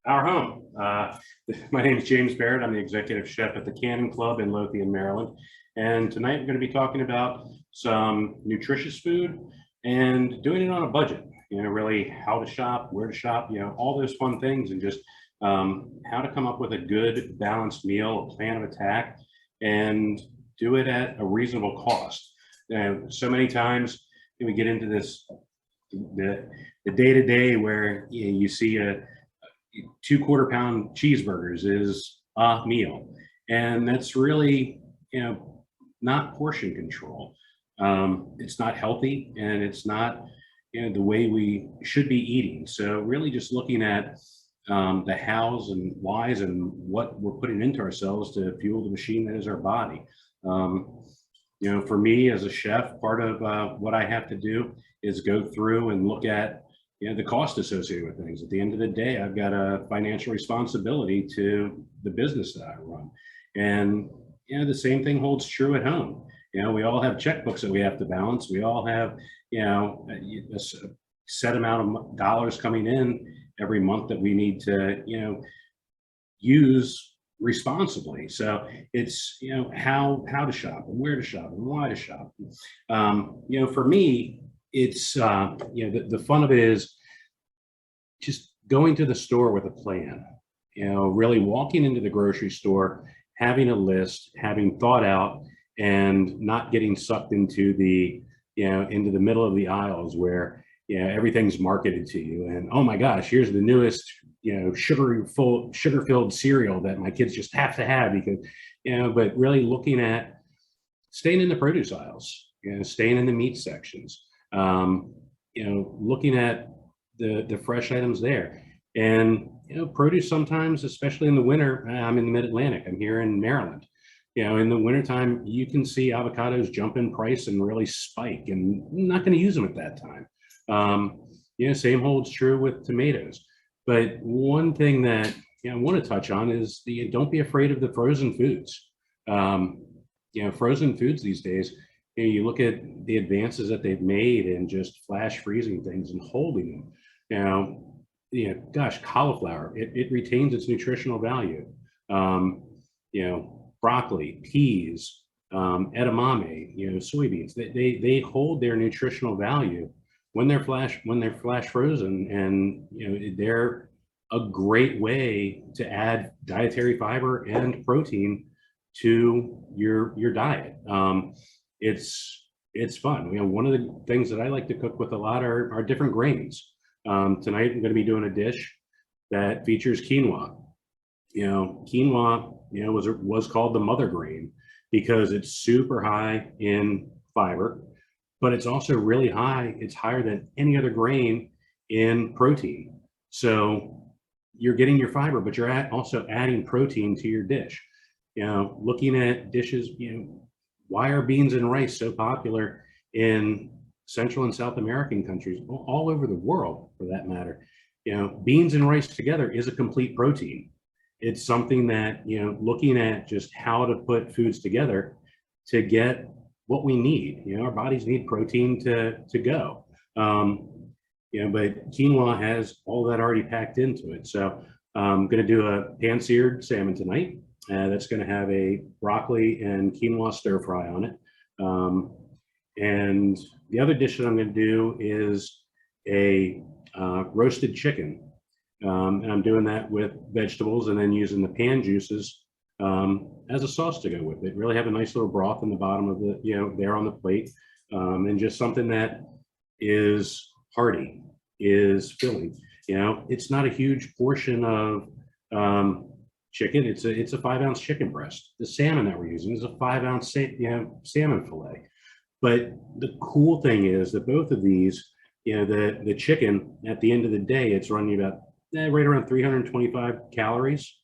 Our home. My name is James Barrett. I'm the executive chef at the Cannon Club in Lothian, Maryland. And tonight we're going to be talking about some nutritious food and doing it on a budget. You know, really how to shop, where to shop, you know, all those fun things, and just how to come up with a good balanced meal, a plan of attack, and do it at a reasonable cost. And so many times we get into this, the day-to-day where you see a 2 quarter-pound cheeseburgers is a meal, and that's really, you know, not portion control. It's not healthy, and it's not, you know, the way we should be eating. So really just looking at the hows and whys and what we're putting into ourselves to fuel the machine that is our body. You know, for me as a chef, part of what I have to do is go through and look at, you know, the cost associated with things. At the end of the day, I've got a financial responsibility to the business that I run. And, you know, the same thing holds true at home. You know, we all have checkbooks that we have to balance. We all have, you know, a set amount of dollars coming in every month that we need to, you know, use responsibly. So it's, you know, how to shop and where to shop and why to shop. You know, for me, it's, you know, the fun of it is just going to the store with a plan, you know, really walking into the grocery store, having a list, having thought out, and not getting sucked into the, you know, into the middle of the aisles where, you know, everything's marketed to you. And, oh my gosh, here's the newest, you know, sugar-filled cereal that my kids just have to have because, you know, but really looking at staying in the produce aisles, you know, staying in the meat sections, you know, looking at the fresh items there. And, you know, produce sometimes, especially in the winter, I'm in the mid-Atlantic, I'm here in Maryland. You know, in the wintertime, you can see avocados jump in price and really spike, and I'm not going to use them at that time. You know, same holds true with tomatoes. But one thing that, you know, I want to touch on is don't be afraid of the frozen foods. You know, frozen foods these days, you know, you look at the advances that they've made in just flash freezing things and holding them. You know, gosh, cauliflower, it retains its nutritional value. You know, broccoli, peas, edamame, you know, soybeans, they hold their nutritional value when they're flash frozen, and, you know, they're a great way to add dietary fiber and protein to your diet. It's fun. You know, one of the things that I like to cook with a lot are different grains. Tonight I'm going to be doing a dish that features quinoa. You know, quinoa, you know, was called the mother grain because it's super high in fiber, but it's also really high. It's higher than any other grain in protein. So you're getting your fiber, but you're also adding protein to your dish. You know, looking at dishes, you know, why are beans and rice so popular in Central and South American countries, all over the world for that matter? You know, beans and rice together is a complete protein. It's something that, you know, looking at just how to put foods together to get what we need. You know, our bodies need protein to go. You know, but quinoa has all that already packed into it. So I'm going to do a pan-seared salmon tonight. That's going to have a broccoli and quinoa stir fry on it. And the other dish that I'm going to do is a roasted chicken. And I'm doing that with vegetables and then using the pan juices as a sauce to go with it. Really have a nice little broth in the bottom of the, you know, there on the plate. And just something that is hearty, is filling. You know, it's not a huge portion of chicken. It's a 5-ounce chicken breast. The salmon that we're using is a 5-ounce, you know, salmon fillet. But the cool thing is that both of these, you know, the chicken at the end of the day, it's running about right around 325 calories,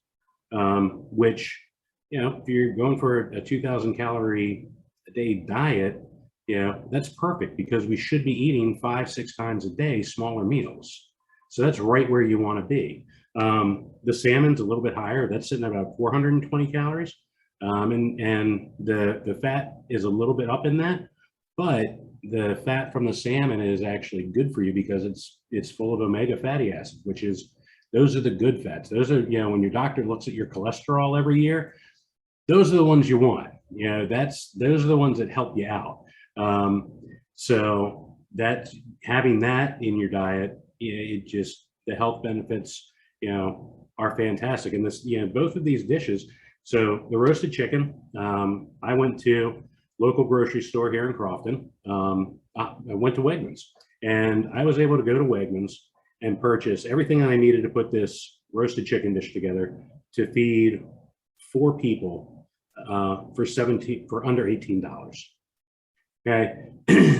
which, you know, if you're going for a 2,000 calorie a day diet, you know, that's perfect because we should be eating 5-6 times a day, smaller meals. So that's right where you want to be. The salmon's a little bit higher. That's sitting at about 420 calories. And the fat is a little bit up in that, but the fat from the salmon is actually good for you because it's full of omega fatty acids, which is Those are the good fats. Those are, you know, when your doctor looks at your cholesterol every year, those are the ones you want. You know, those are the ones that help you out. So that having that in your diet, it just, the health benefits, you know, are fantastic. And this, you know, both of these dishes. So the roasted chicken, I went to local grocery store here in Crofton. I went to Wegmans, and I was able to go to Wegmans and purchase everything that I needed to put this roasted chicken dish together to feed 4 people for under $18. Okay,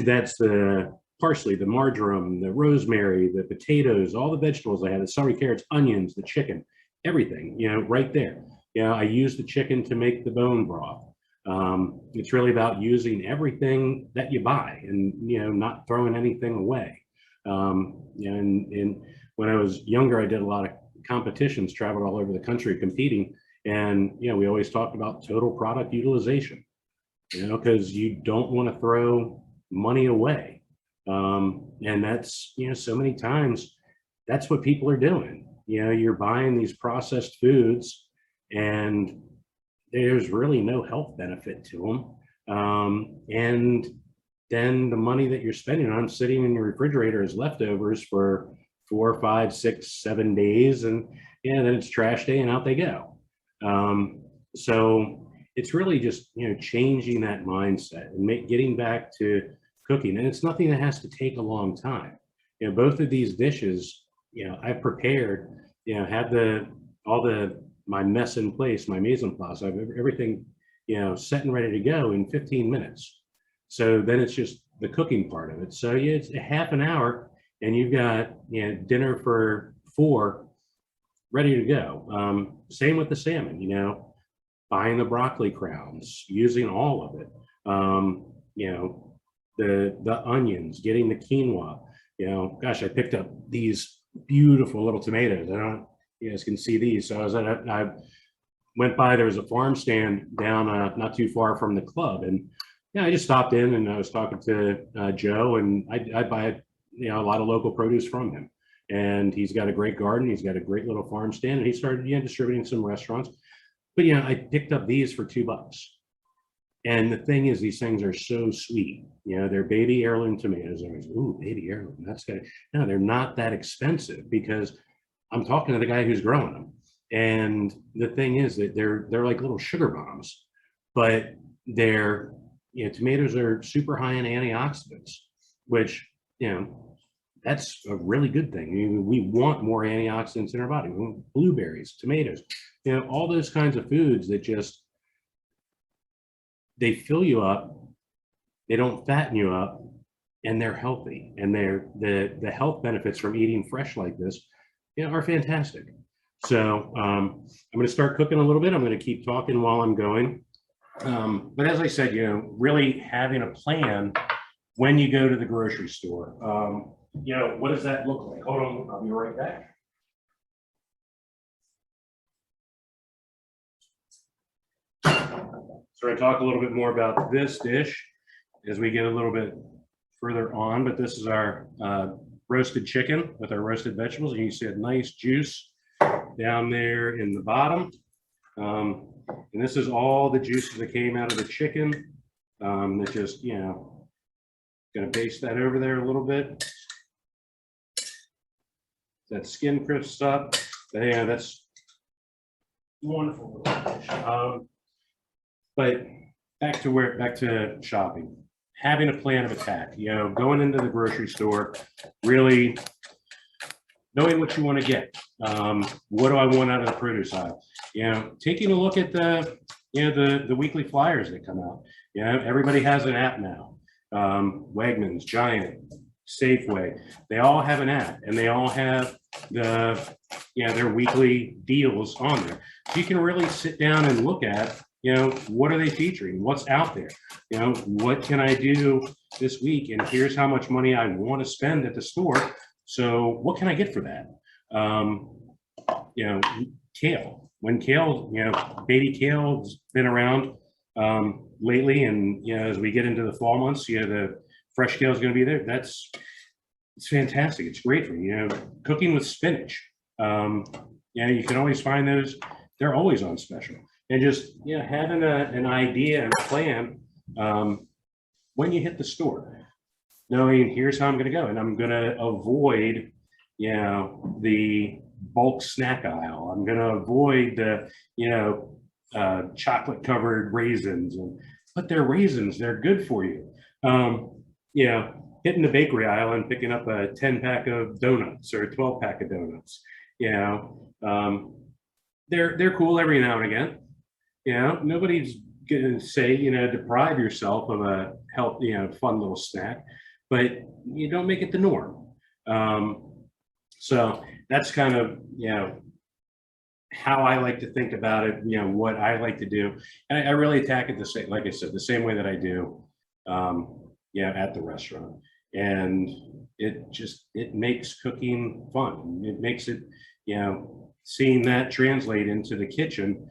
that's the parsley, the marjoram, the rosemary, the potatoes, all the vegetables I had, the celery, carrots, onions, the chicken, everything, you know, right there. You know, I used the chicken to make the bone broth. It's really about using everything that you buy and, you know, not throwing anything away. You know, and when I was younger, I did a lot of competitions, traveled all over the country competing. And, you know, we always talked about total product utilization, you know, because you don't want to throw money away. And that's, you know, so many times that's what people are doing. You know, you're buying these processed foods and there's really no health benefit to them. And then the money that you're spending on sitting in your refrigerator as leftovers for 4, 5, 6, 7 days. And yeah, then it's trash day and out they go. So it's really just, you know, changing that mindset and getting back to cooking. And it's nothing that has to take a long time. You know, both of these dishes, you know, I've prepared, you know, have my mess in place, my mise en place, I have everything, you know, set and ready to go in 15 minutes. So then it's just the cooking part of it. So yeah, it's a half an hour and you've got, you know, dinner for 4 ready to go. Same with the salmon, you know, buying the broccoli crowns, using all of it. You know, the onions, getting the quinoa, you know, gosh, I picked up these beautiful little tomatoes. I don't, you guys can see these. So I went by, there was a farm stand down not too far from the club. And yeah, I just stopped in and I was talking to Joe, and I buy, you know, a lot of local produce from him. And he's got a great garden. He's got a great little farm stand, and he started, you know, distributing some restaurants. But, you know, I picked up these for $2. And the thing is, these things are so sweet. You know, they're baby heirloom tomatoes. I was, ooh, baby heirloom, that's good. No, they're not that expensive because I'm talking to the guy who's growing them. And the thing is that they're like little sugar bombs, but they're, you know, tomatoes are super high in antioxidants, which, you know, that's a really good thing. I mean, we want more antioxidants in our body. We want blueberries, tomatoes, you know, all those kinds of foods that just, they fill you up, they don't fatten you up, and they're healthy. And they're the health benefits from eating fresh like this, you know, are fantastic. So I'm going to start cooking a little bit. I'm going to keep talking while I'm going. But as I said, you know, really having a plan when you go to the grocery store. You know, what does that look like? Hold on, I'll be right back. So I talk a little bit more about this dish as we get a little bit further on, but this is our roasted chicken with our roasted vegetables. And you see a nice juice down there in the bottom. And this is all the juices that came out of the chicken. That just, you know, gonna baste that over there a little bit. That skin crisps up. But yeah, that's wonderful. But back to shopping, having a plan of attack, you know, going into the grocery store, really knowing what you want to get. What do I want out of the produce aisle? You know, taking a look at the, you know, the weekly flyers that come out. You know, everybody has an app now. Wegmans, Giant, Safeway, they all have an app, and they all have the, you know, their weekly deals on there. So you can really sit down and look at, you know, what are they featuring? What's out there? You know, what can I do this week? And here's how much money I want to spend at the store. So what can I get for that? You know, kale. When kale, you know, baby kale's been around lately, and you know, as we get into the fall months, you know, the fresh kale is going to be there. It's fantastic. It's great for you. You know, cooking with spinach. You know, you can always find those. They're always on special. And just, you know, having an idea and a plan when you hit the store, knowing here's how I'm going to go, and I'm going to avoid, you know, the bulk snack aisle. I'm going to avoid the, you know, chocolate covered raisins, but they're raisins. They're good for you. You know, hitting the bakery aisle and picking up a 10-pack of donuts or a 12-pack of donuts. You know, they're cool every now and again. You know, nobody's gonna say, you know, deprive yourself of a healthy, you know, fun little snack, but you don't make it the norm. So that's kind of, you know, how I like to think about it, you know, what I like to do. And I really attack it the same, like I said, the same way that I do, you know, at the restaurant. And it makes cooking fun. It makes it, you know, seeing that translate into the kitchen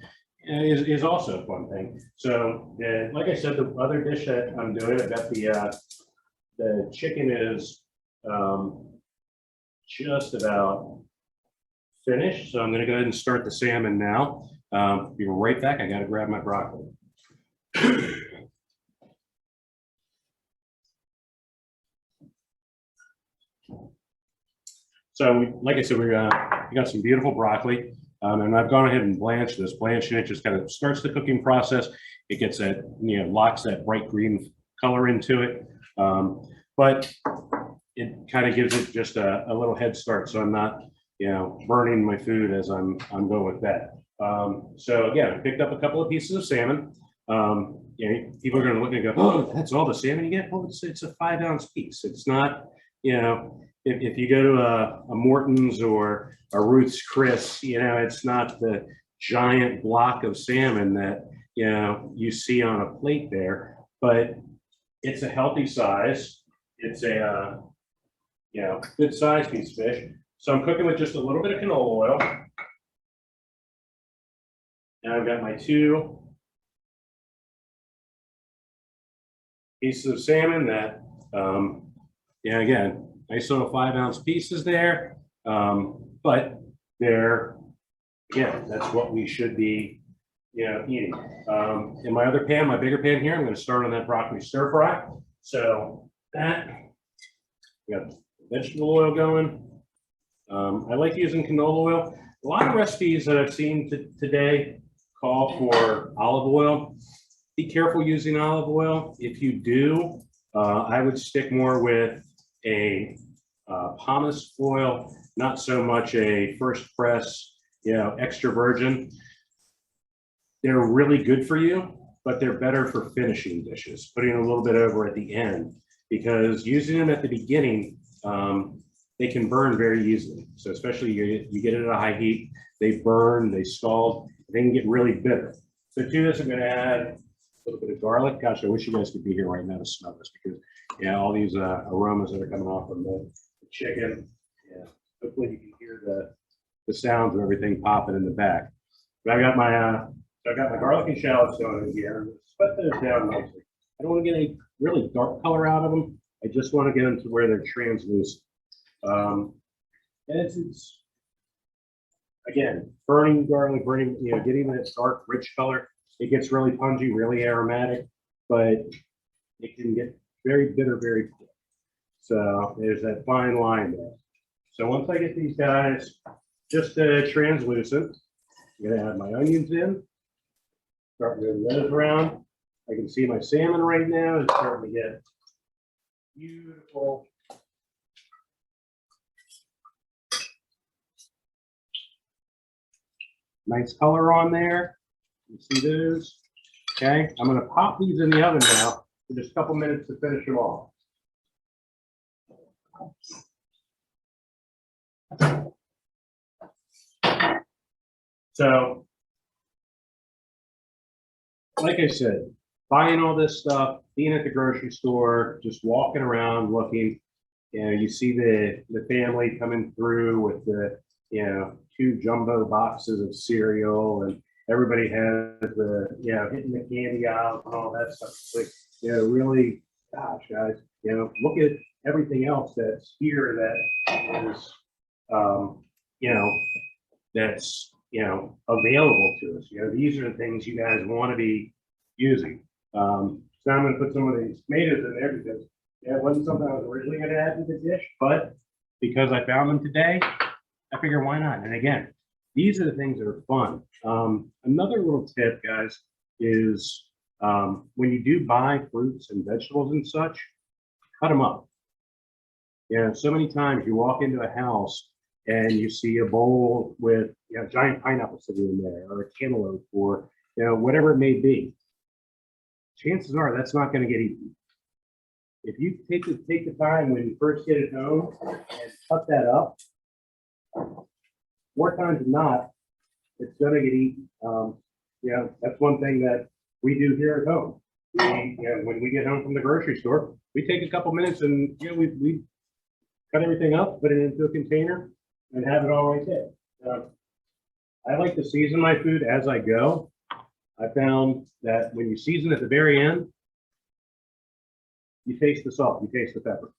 is also a fun thing. So like I said, the other dish that I'm doing, I've got the chicken is just about finished. So I'm going to go ahead and start the salmon now. Be right back. I got to grab my broccoli. So like I said, we got some beautiful broccoli. And I've gone ahead and blanched this. Blanching it just kind of starts the cooking process. It gets that, you know, locks that bright green color into it. But it kind of gives it just a little head start, so I'm not, you know, burning my food as I'm going with that. So again, I picked up a couple of pieces of salmon. You know, people are going to look and go, "Oh, that's all the salmon you get?" Well, it's a 5-ounce piece. It's not, you know, if you go to a Morton's or a Ruth's Chris, you know, it's not the giant block of salmon that, you know, you see on a plate there, but it's a healthy size. It's a, you know, good size piece of fish. So I'm cooking with just a little bit of canola oil. And I've got my 2 pieces of salmon that, yeah, again, nice little 5-ounce pieces there. But they're, again, that's what we should be, you know, eating. In my other pan, my bigger pan here, I'm going to start on that broccoli stir fry. So that, we got vegetable oil going. I like using canola oil. A lot of recipes that I've seen today call for olive oil. Be careful using olive oil. If you do, I would stick more with a pomace oil, not so much a first press, you know, extra virgin. They're really good for you, but they're better for finishing dishes, putting a little bit over at the end, because using them at the beginning, they can burn very easily. So especially you get it at a high heat, they burn, they scald, they can get really bitter. So to this, I'm going to add a little bit of garlic. Gosh, I wish you guys could be here right now to smell this, because yeah, all these aromas that are coming off from the chicken. Yeah, hopefully you can hear the sounds of everything popping in the back. But I got my garlic and shallots going in here. Split those down nicely. I don't want to get a really dark color out of them. I just want to get them to where they're translucent. And it's again, burning garlic, burning, you know, getting that dark, rich color. It gets really pungy, really aromatic, but it can get very bitter very quick. So there's that fine line there. So once I get these guys just translucent, I'm gonna add my onions in. Start moving those around. I can see my salmon right now is starting to get beautiful. Nice color on there. You see those? Okay, I'm going to pop these in the oven now for just a couple minutes to finish them off. So, like I said, buying all this stuff, being at the grocery store, just walking around looking, you know, you see the family coming through with the, you know, 2 jumbo boxes of cereal, and everybody has the, you know, hitting the candy aisle and all that stuff. It's like, you know, really, gosh, guys, you know, look at everything else that's here that is, that's, available to us. These are the things you guys want to be using. So I'm going to put some of these tomatoes in there because it wasn't something I was originally going to add to the dish, but because I found them today, I figure why not? And again, these are the things that are fun. Another little tip, guys, is when you do buy fruits and vegetables and such, cut them up. So many times you walk into a house and you see a bowl with giant pineapples sitting in there, or a cantaloupe, or whatever it may be. Chances are that's not going to get eaten. If you take the time when you first get it home and cut that up, more times than not, it's going to get eaten. That's one thing that we do here at home. When we get home from the grocery store, we take a couple minutes and we cut everything up, put it into a container, and have it all right there. I like to season my food as I go. I found that when you season at the very end, you taste the salt, you taste the pepper.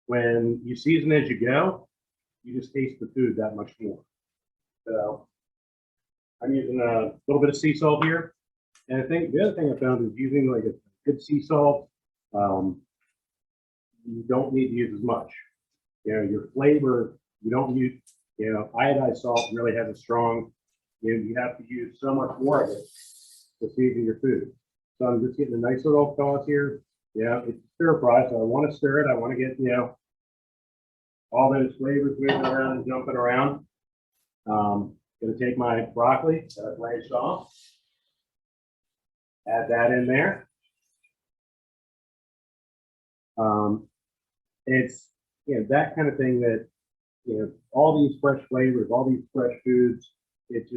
When you season as you go, you just taste the food that much more. So I'm using a little bit of sea salt here. And I think the other thing I found is using like a good sea salt, you don't need to use as much. Your flavor, you don't use, iodized salt really has a strong, you have to use so much more of it to season your food. So I'm just getting a nice little sauce here. It's stir fry, so I want to stir it. I want to get, all those flavors moving around and jumping around. Gonna take my broccoli that I blanched off, add that in there. It's that kind of thing that all these fresh flavors, all these fresh foods. It's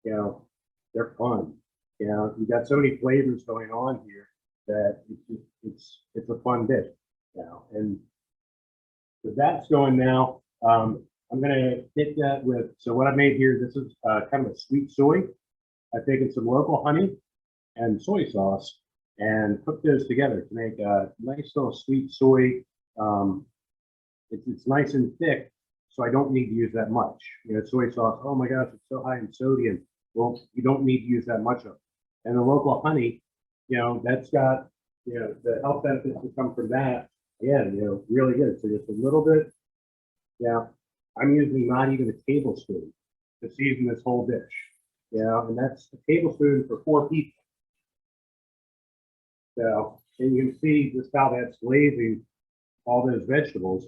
they're fun. You got so many flavors going on here that it's a fun dish. And so that's going now. I'm gonna hit that with, so what I made here, this is kind of a sweet soy. I've taken some local honey and soy sauce and cooked those together to make a nice little sweet soy. It's nice and thick, so I don't need to use that much. Soy sauce, oh my gosh, it's so high in sodium. Well, you don't need to use that much of it. And the local honey, that's got, the health benefits that come from that, really good. So just a little bit, I'm using not even a tablespoon to season this whole dish. And that's a tablespoon for 4 people. So, and you can see just how that's glazing all those vegetables.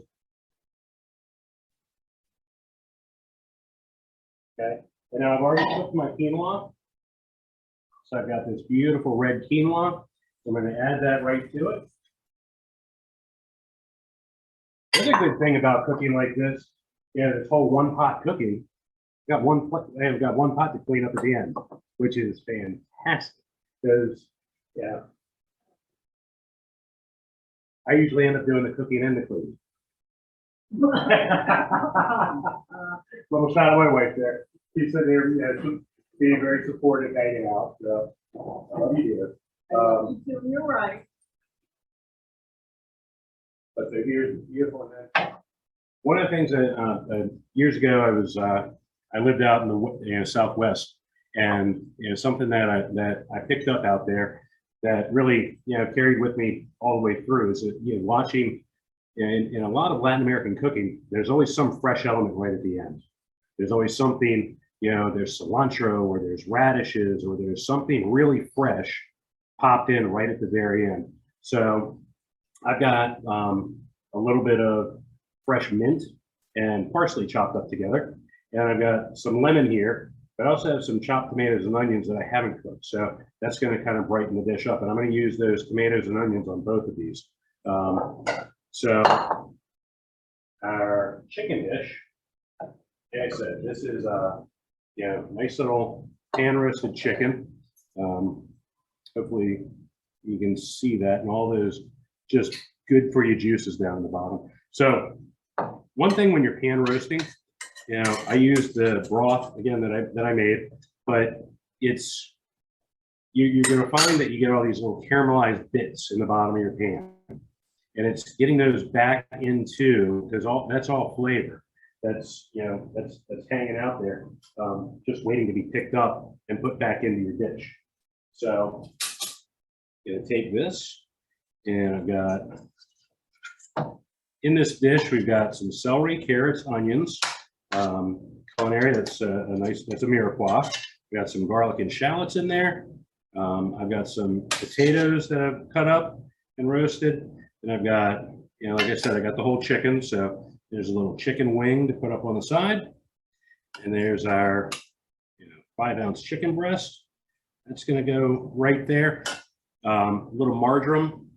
Okay, and now I've already cooked my quinoa. So I've got this beautiful red quinoa. I'm going to add that right to it. The other good thing about cooking like this, this whole one pot cooking, I've got one pot to clean up at the end, which is fantastic because, I usually end up doing the cooking and the cleaning. Little shot of my wife there. She's sitting there, being very supportive, hanging out. So, you do. You're right. But so here's the beautiful one. One of the things that years ago I lived out in the Southwest, and something that I picked up out there that really carried with me all the way through is that watching in a lot of Latin American cooking, there's always some fresh element right at the end. There's always something, there's cilantro or there's radishes or there's something really fresh popped in right at the very end. So I've got a little bit of fresh mint and parsley chopped up together, and I've got some lemon here. But I also have some chopped tomatoes and onions that I haven't cooked. So that's going to kind of brighten the dish up. And I'm going to use those tomatoes and onions on both of these. So our chicken dish, like I said, this is nice little pan roasted chicken. Hopefully you can see that, and all those just good for you juices down the bottom. So one thing when you're pan roasting, I use the broth again that I made, but it's you're going to find that you get all these little caramelized bits in the bottom of your pan, and it's getting those back into, because that's all flavor. that's, that's hanging out there, just waiting to be picked up and put back into your dish. So I'm gonna take this, and I've got, in this dish, we've got some celery, carrots, onions, culinary, that's a nice, that's a mirepoix. We got some garlic and shallots in there. I've got some potatoes that I've cut up and roasted. And I've got, like I said, I got the whole chicken. So there's a little chicken wing to put up on the side. And there's our 5-ounce chicken breast. That's going to go right there. A little marjoram.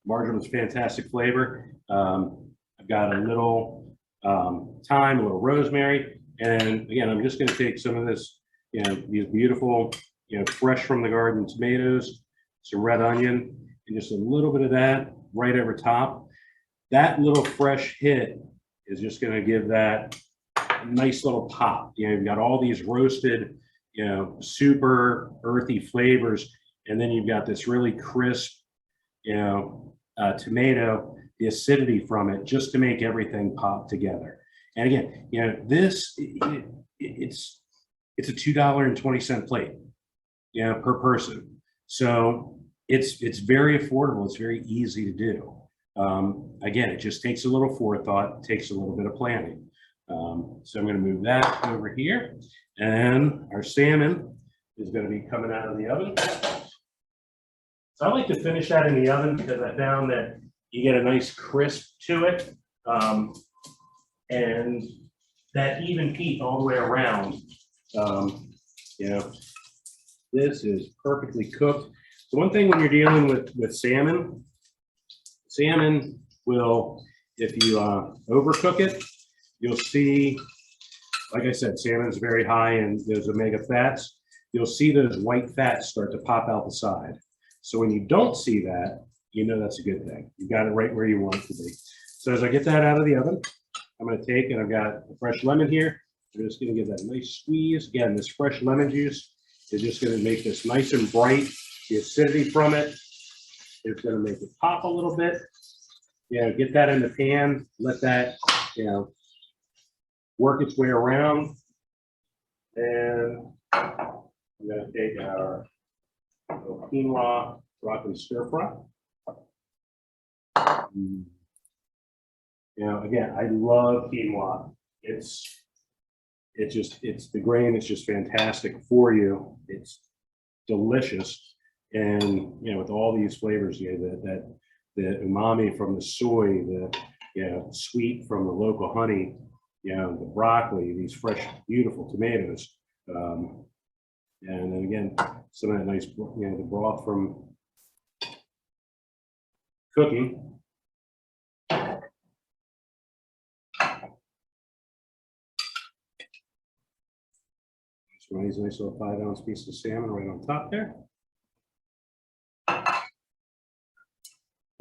Marjoram is fantastic flavor. I've got a little thyme, a little rosemary. And again, I'm just going to take some of this, these beautiful, fresh from the garden tomatoes, some red onion, and just a little bit of that right over top. That little fresh hit is just going to give that a nice little pop. You've got all these roasted, super earthy flavors, and then you've got this really crisp, tomato, the acidity from it, just to make everything pop together. And again, this it's a $2.20 plate, per person. So it's very affordable. It's very easy to do. Again, it just takes a little forethought, takes a little bit of planning. So I'm going to move that over here, and our salmon is going to be coming out of the oven. So I like to finish that in the oven because I found that you get a nice crisp to it, and that even heat all the way around. This is perfectly cooked. So one thing when you're dealing with salmon will, if you overcook it, you'll see, like I said, salmon is very high in those omega fats. You'll see those white fats start to pop out the side. So when you don't see that, that's a good thing. You got it right where you want it to be. So as I get that out of the oven, I'm going to take, and I've got a fresh lemon here. I'm just going to give that a nice squeeze. Again, this fresh lemon juice is just going to make this nice and bright. The acidity from it is going to make it pop a little bit. Get that in the pan. Let that, work its way around. And I'm going to take our little quinoa broccoli stir fry. Again, I love quinoa. It's the grain is just fantastic for you. It's delicious, and with all these flavors, the umami from the soy, the sweet from the local honey, the broccoli, these fresh, beautiful tomatoes, and then again, some of that nice, the broth from cooking. Nice little 5-ounce piece of salmon right on top there.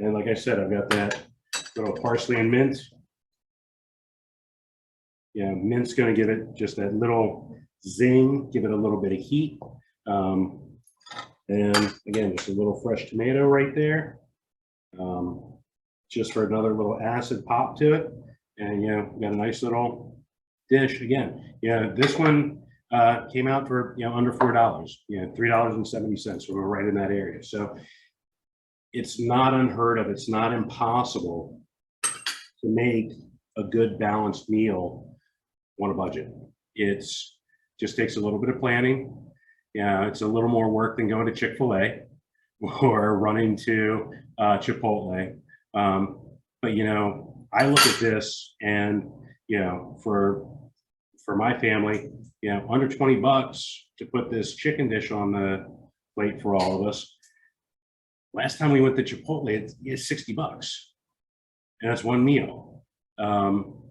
And like I said, I've got that little parsley and mint. Mint's going to give it just that little zing, give it a little bit of heat. And again, just a little fresh tomato right there, just for another little acid pop to it. And we got a nice little dish again. This one came out for under $4, $3.70. We're right in that area. So it's not unheard of. It's not impossible to make a good balanced meal on a budget. It's just takes a little bit of planning. It's a little more work than going to Chick-fil-A or running to Chipotle. But I look at this, and for my family, under $20 to put this chicken dish on the plate for all of us. Last time we went to Chipotle, it's $60, and that's one meal.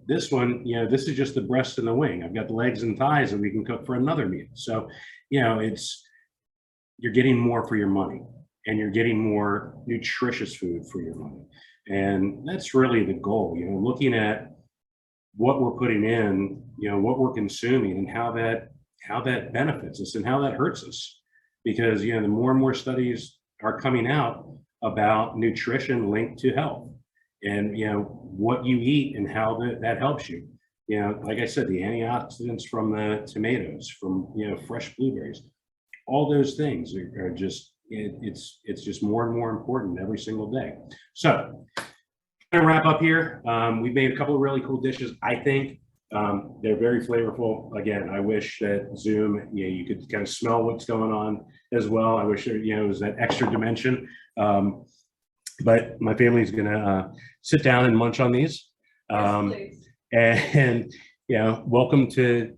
This one, this is just the breast and the wing. I've got the legs and thighs that we can cook for another meal. So, you're getting more for your money, and you're getting more nutritious food for your money. And that's really the goal, looking at what we're putting in, what we're consuming, and how that benefits us and how that hurts us. Because, the more and more studies are coming out about nutrition linked to health, and what you eat and how that helps you. You know, like I said, the antioxidants from the tomatoes, from, you know, fresh blueberries, all those things are just, it's just more and more important every single day. So to wrap up here, we've made a couple of really cool dishes. I think they're very flavorful. Again, I wish that Zoom, you know, you could kind of smell what's going on as well. I wish there, you know, it was that extra dimension. But my family's gonna sit down and munch on these. And you know, welcome to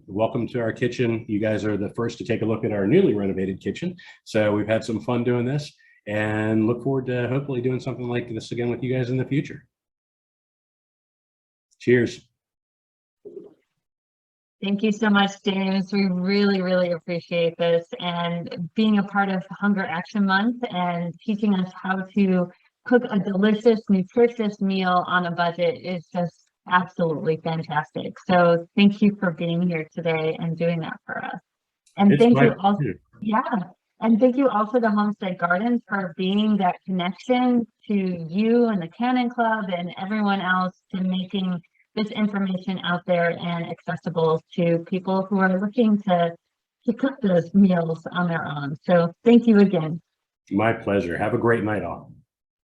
our kitchen. You guys are the first to take a look at our newly renovated kitchen. So we've had some fun doing this, and look forward to hopefully doing something like this again with you guys in the future. Cheers. Thank you so much, James. We really, really appreciate this, and being a part of Hunger Action Month and teaching us how to cook a delicious, nutritious meal on a budget is just absolutely fantastic. So thank you for being here today and doing that for us. And It's thank my you also, pleasure. yeah. And thank you also to Homestead Gardens for being that connection to you and the Cannon Club and everyone else, to making this information out there and accessible to people who are looking to cook those meals on their own. So thank you again. My pleasure. Have a great night all.